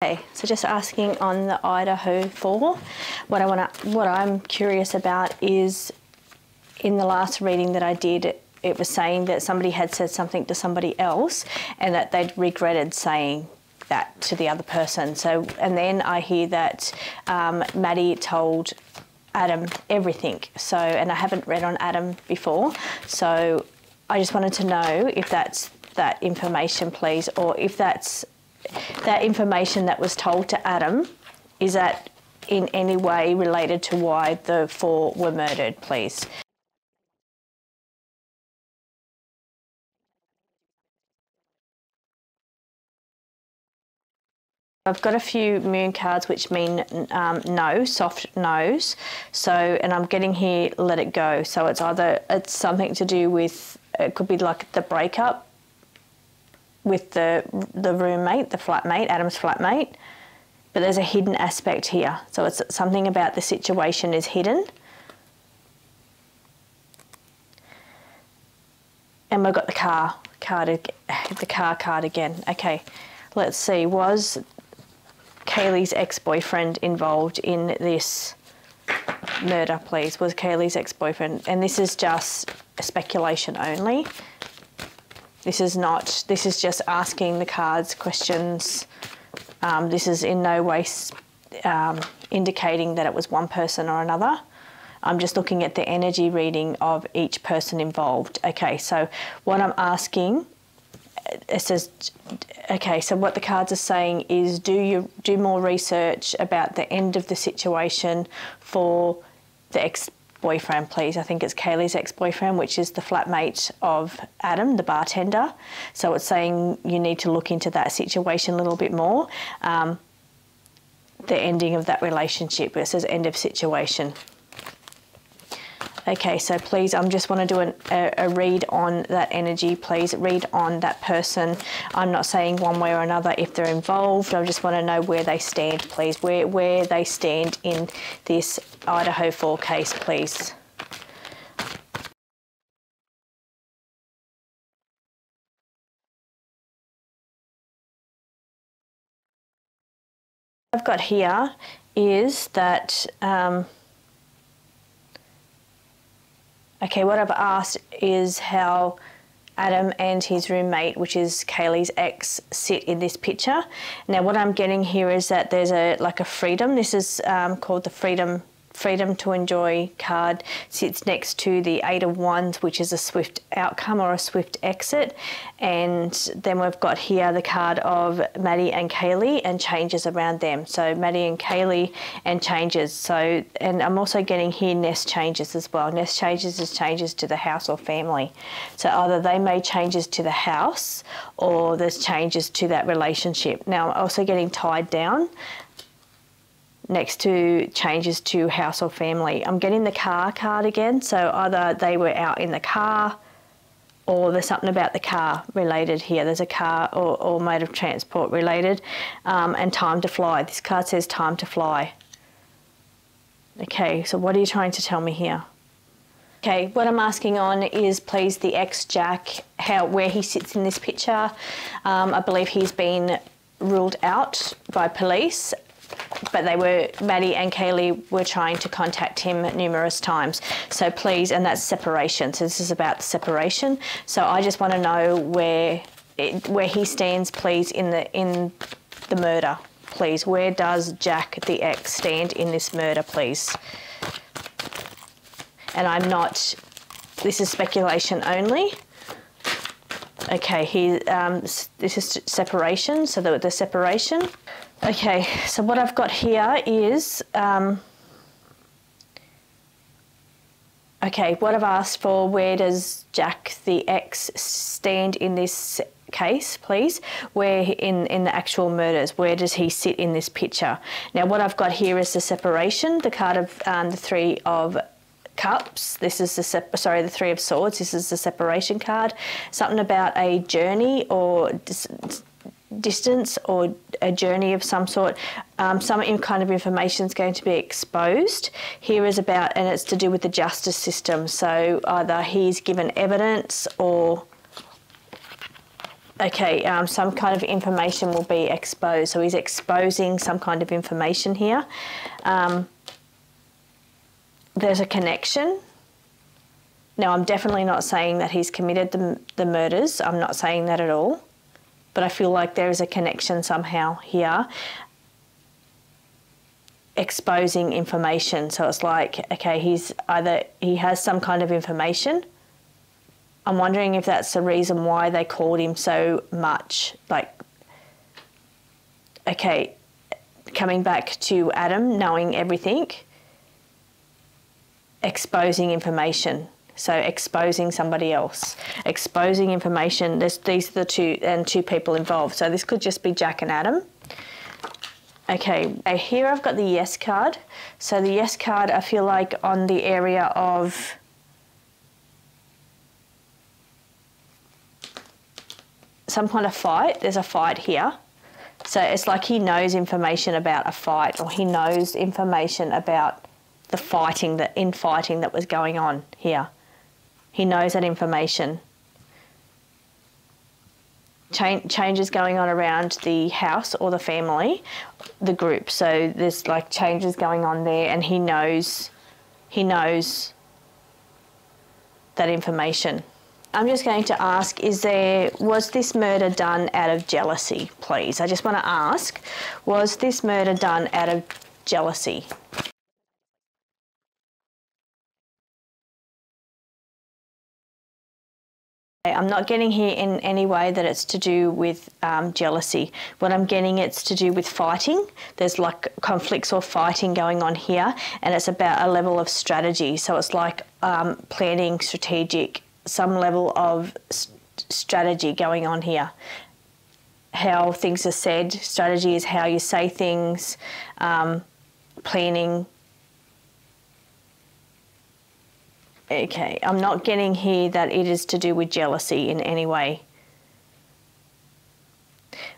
Okay, so just asking on the Idaho4, what I'm curious about is, in the last reading that I did, it was saying that somebody had said something to somebody else and that they'd regretted saying that to the other person. So, and then I hear that Maddie told Adam everything. So, and I haven't read on Adam before, so I just wanted to know if that's that information, please, or if that's that information that was told to Adam, is that in any way related to why the 4 were murdered, please? I've got a few moon cards which mean no, soft no's. So, and I'm getting here, let it go. So it's either, it's something to do with, it could be like the breakup with the roommate, the flatmate, Adam's flatmate, but there's a hidden aspect here. So it's something about the situation is hidden. And we've got the car card again. Okay, let's see. Was Kaylee's ex-boyfriend involved in this murder, please? Was Kaylee's ex-boyfriend? And this is just speculation only. This is not, this is just asking the cards questions. This is in no way indicating that it was one person or another. I'm just looking at the energy reading of each person involved. Okay, so what I'm asking, it says, okay, so what the cards are saying is do more research about the end of the situation for the ex-boyfriend, please. I think it's Kaylee's ex-boyfriend, which is the flatmate of Adam, the bartender. So it's saying you need to look into that situation a little bit more. The ending of that relationship, it says end of situation. Okay, so please, I just want to do a read on that energy, please. Read on that person. I'm not saying one way or another if they're involved. I just want to know where they stand, please. Where they stand in this Idaho4 case, please. What I've got here is that... okay, what I've asked is how Adam and his roommate, which is Kaylee's ex, sit in this picture. Now, what I'm getting here is that there's like a freedom. This is called the freedom to enjoy card. Sits next to the 8 of Wands, which is a swift outcome or a swift exit. And then we've got here the card of Maddie and Kaylee and changes around them. So Maddie and Kaylee and changes. So, and I'm also getting here nest changes as well. Nest changes is changes to the house or family. So either they made changes to the house or there's changes to that relationship. Now I'm also getting tied down next to changes to house or family. I'm getting the car card again, so either they were out in the car or there's something about the car related here. There's a car or mode of transport related, and time to fly. This card says time to fly. Okay, so what are you trying to tell me here? Okay, what I'm asking on is, please, the ex-Jack, where he sits in this picture. I believe he's been ruled out by police, but Maddie and Kaylee were trying to contact him numerous times. So please, and that's separation. So this is about separation. So I just want to know where he stands, please, in the murder, please. Where does Jack, the ex, stand in this murder, please? And I'm not, this is speculation only. Okay, this is separation, so the separation. Okay, so what I've got here is, okay, what I've asked for, where does Jack, the ex, stand in this case, please? Where in the actual murders, where does he sit in this picture? Now, what I've got here is the separation, the card of the 3 of Cups. This is the 3 of Swords. This is the separation card. Something about a journey or distance or a journey of some sort. Some kind of information is going to be exposed. Here is about, and it's to do with the justice system. So either he's given evidence or Okay, some kind of information will be exposed. So he's exposing some kind of information here. There's a connection. Now, I'm definitely not saying that he's committed the murders. I'm not saying that at all. But I feel like there is a connection somehow here. Exposing information. So it's like, okay, he has some kind of information. I'm wondering if that's the reason why they called him so much. Like, okay, coming back to Adam, knowing everything, exposing information. So exposing somebody else, exposing information. These are the two people involved. So this could just be Jack and Adam. Okay, here I've got the yes card. So the yes card, I feel like on the area of some kind of fight. There's a fight here. So it's like he knows information about a fight, or he knows information about the fighting, the infighting that was going on here. He knows that information. Changes going on around the house or the family, the group. So there's like changes going on there, and he knows that information. I'm just going to ask, was this murder done out of jealousy, please? I just want to ask, was this murder done out of jealousy? I'm not getting here in any way that it's to do with jealousy. What I'm getting, it's to do with fighting. There's like conflicts or fighting going on here, and it's about a level of strategy. So it's like planning, strategic, some level of strategy going on here. How things are said. Strategy is how you say things, planning. Okay, I'm not getting here that it is to do with jealousy in any way.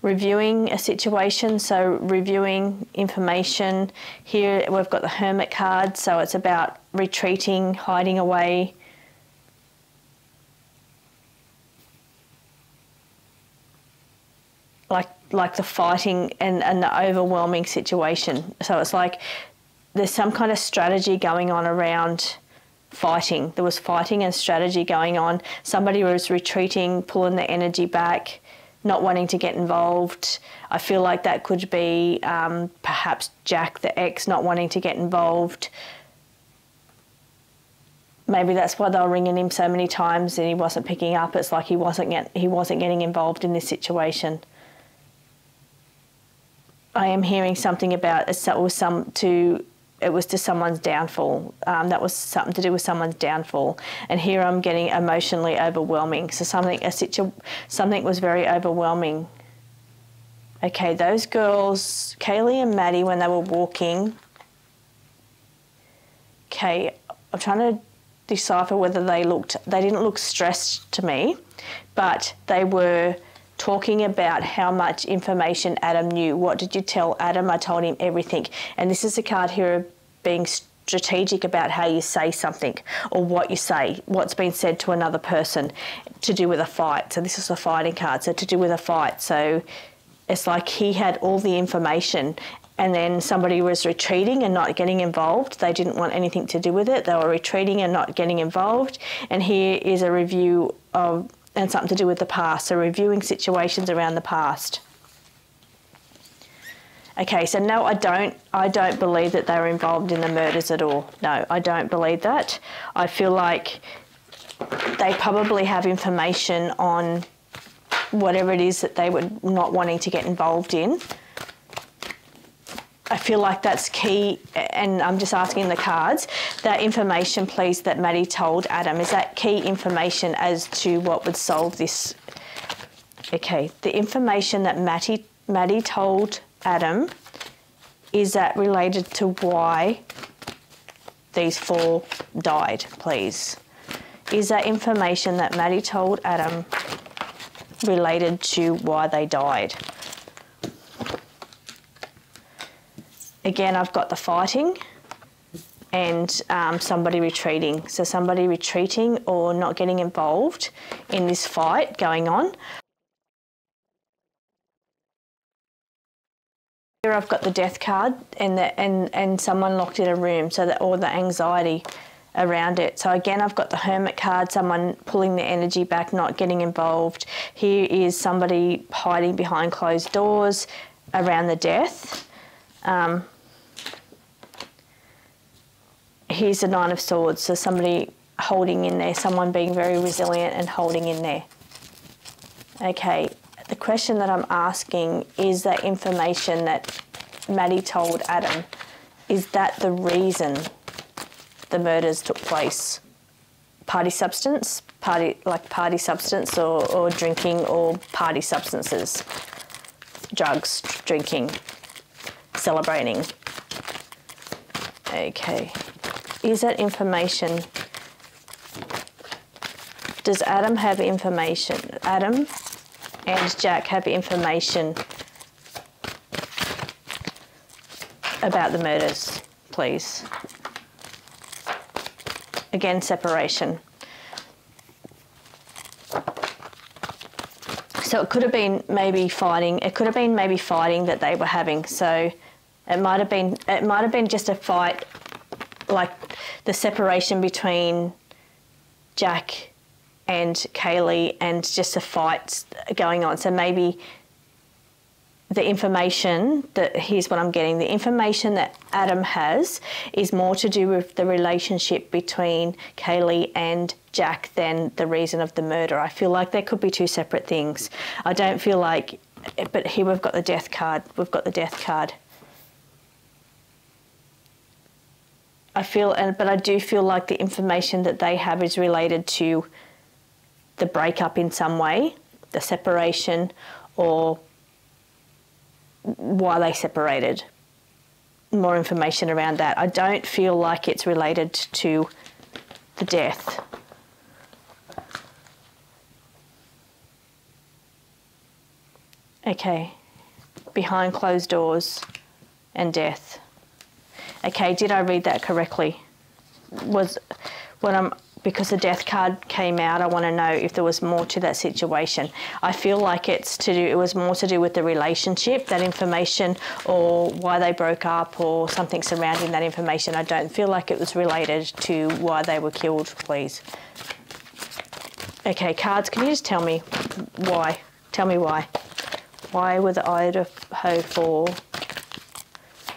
Reviewing a situation, so reviewing information. Here we've got the Hermit card, so it's about retreating, hiding away. Like the fighting and the overwhelming situation. So it's like there's some kind of strategy going on around fighting. There was fighting and strategy going on. Somebody was retreating, pulling the energy back, not wanting to get involved. I feel like that could be perhaps Jack, the ex, not wanting to get involved. Maybe that's why they were ringing him so many times and he wasn't picking up. It's like he wasn't getting involved in this situation. I am hearing something about it was to someone's downfall. That was something to do with someone's downfall. And here I'm getting emotionally overwhelming. So something was very overwhelming. Okay, those girls, Kaylee and Maddie, when they were walking. Okay, I'm trying to decipher whether they didn't look stressed to me, but they were talking about how much information Adam knew. What did you tell Adam? I told him everything. And this is a card here of being strategic about how you say something or what you say, what's been said to another person to do with a fight. So this is a fighting card, so to do with a fight. So it's like he had all the information and then somebody was retreating and not getting involved. They didn't want anything to do with it. They were retreating and not getting involved. And here is a review of and something to do with the past, so reviewing situations around the past. Okay, so no, I don't believe that they were involved in the murders at all. No, I don't believe that. I feel like they probably have information on whatever it is that they were not wanting to get involved in. I feel like that's key, and I'm just asking the cards, that information, please, that Maddie told Adam, is that key information as to what would solve this? Okay, the information that Maddie told Adam, is that related to why these four died, please? Is that information that Maddie told Adam related to why they died? Again, I've got the fighting and somebody retreating. So somebody retreating or not getting involved in this fight going on. I've got the death card and someone locked in a room, so that all the anxiety around it. So again, I've got the Hermit card, someone pulling the energy back, not getting involved. Here is somebody hiding behind closed doors around the death. Here's the Nine of Swords, so somebody holding in there, someone being very resilient and holding in there. Okay, the question that I'm asking is that information that Maddie told Adam, is that the reason the murders took place? Party substance, party substance, or drinking, or party substances, drugs, drinking, celebrating. Okay, is that information? Does Adam have information? Adam and Jack have information about the murders, please? Again, separation. So it could have been maybe fighting. It could have been maybe fighting that they were having. So it might have been just a fight, like the separation between Jack and Kaylee, and just a fight going on. So maybe the information that, here's what I'm getting, the information that Adam has is more to do with the relationship between Kaylee and Jack than the reason of the murder. I feel like there could be two separate things. I don't feel like, but here we've got the death card. We've got the death card. But I do feel like the information that they have is related to the breakup in some way, the separation, or why they separated. More information around that. I don't feel like it's related to the death. Okay, behind closed doors and death. Okay, did I read that correctly? Because the death card came out, I want to know if there was more to that situation. I feel like it was more to do with the relationship, that information, or why they broke up, or something surrounding that information. I don't feel like it was related to why they were killed, please. Okay, cards, can you just tell me why? Tell me why. Why were the idaho4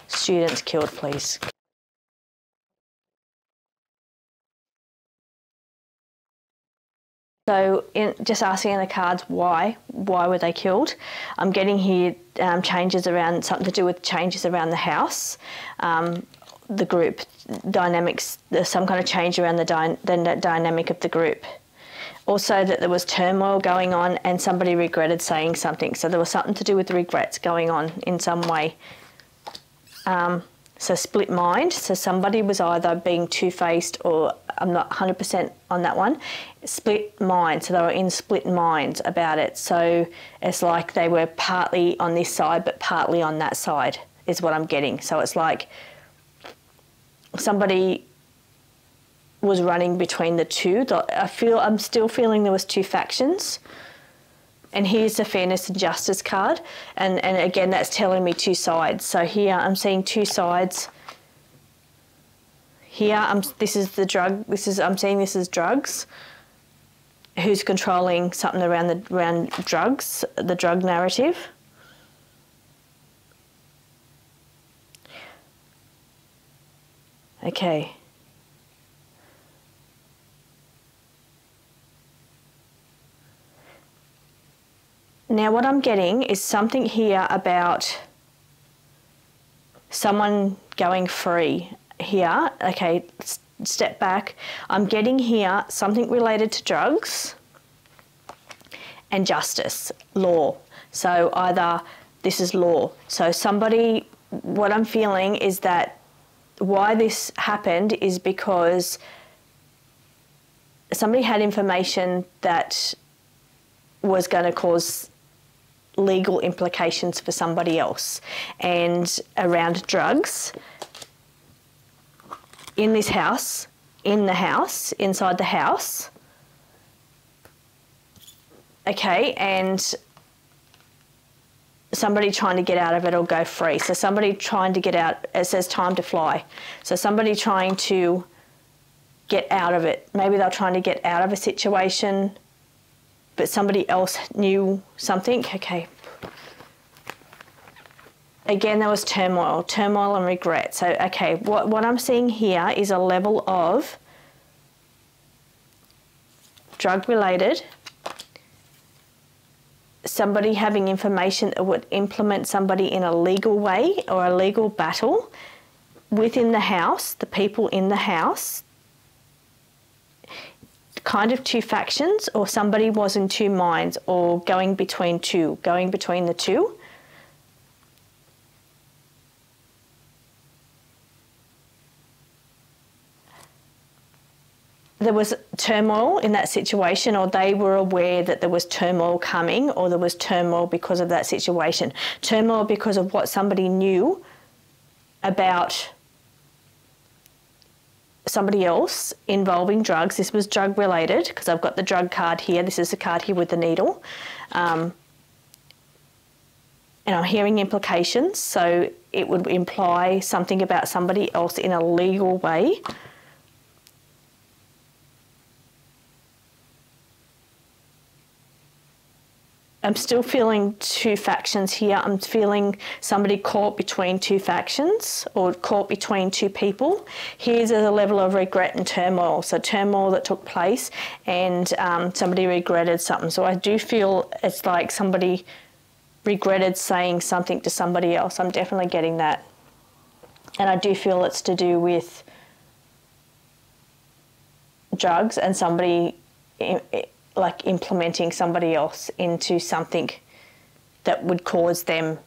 students killed, please? So just asking in the cards why were they killed? I'm getting here changes around, something to do with changes around the house, the group dynamics, there's some kind of change around the dynamic of the group. Also that there was turmoil going on and somebody regretted saying something. So there was something to do with the regrets going on in some way. So split mind, so somebody was either being two-faced, or I'm not 100% on that one, split mind, so they were in split minds about it. So it's like they were partly on this side but partly on that side is what I'm getting. So it's like somebody was running between the two. I'm still feeling there was two factions. And here's the fairness and justice card. And again, that's telling me two sides. So here I'm seeing two sides. Here, this is the drug. I'm seeing this as drugs. Who's controlling something around drugs, the drug narrative. Okay. Now what I'm getting is something here about someone going free here. Okay, step back. I'm getting here something related to drugs and justice, law. So either this is law. So somebody, what I'm feeling is that why this happened is because somebody had information that was going to cause legal implications for somebody else, and around drugs in this house, inside the house. Okay, and somebody trying to get out of it or go free. So somebody trying to get out, it says time to fly. So somebody trying to get out of it. Maybe they're trying to get out of a situation, but somebody else knew something. Okay. Again, there was turmoil and regret. So, okay, what I'm seeing here is a level of drug-related, somebody having information that would implement somebody in a legal way or a legal battle within the house, the people in the house, kind of two factions, or somebody was in two minds or going between the two. There was turmoil in that situation, or they were aware that there was turmoil coming, or there was turmoil because of that situation. Turmoil because of what somebody knew about somebody else involving drugs. This was drug related because I've got the drug card here. This is the card here with the needle. And I'm hearing implications, so it would imply something about somebody else in a legal way. I'm still feeling two factions here. I'm feeling somebody caught between two factions or caught between two people. Here's a level of regret and turmoil. So turmoil that took place and somebody regretted something. So I do feel it's like somebody regretted saying something to somebody else. I'm definitely getting that. And I do feel it's to do with drugs and somebody like implementing somebody else into something that would cause them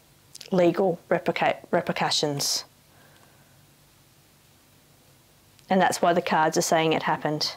legal repercussions. And that's why the cards are saying it happened.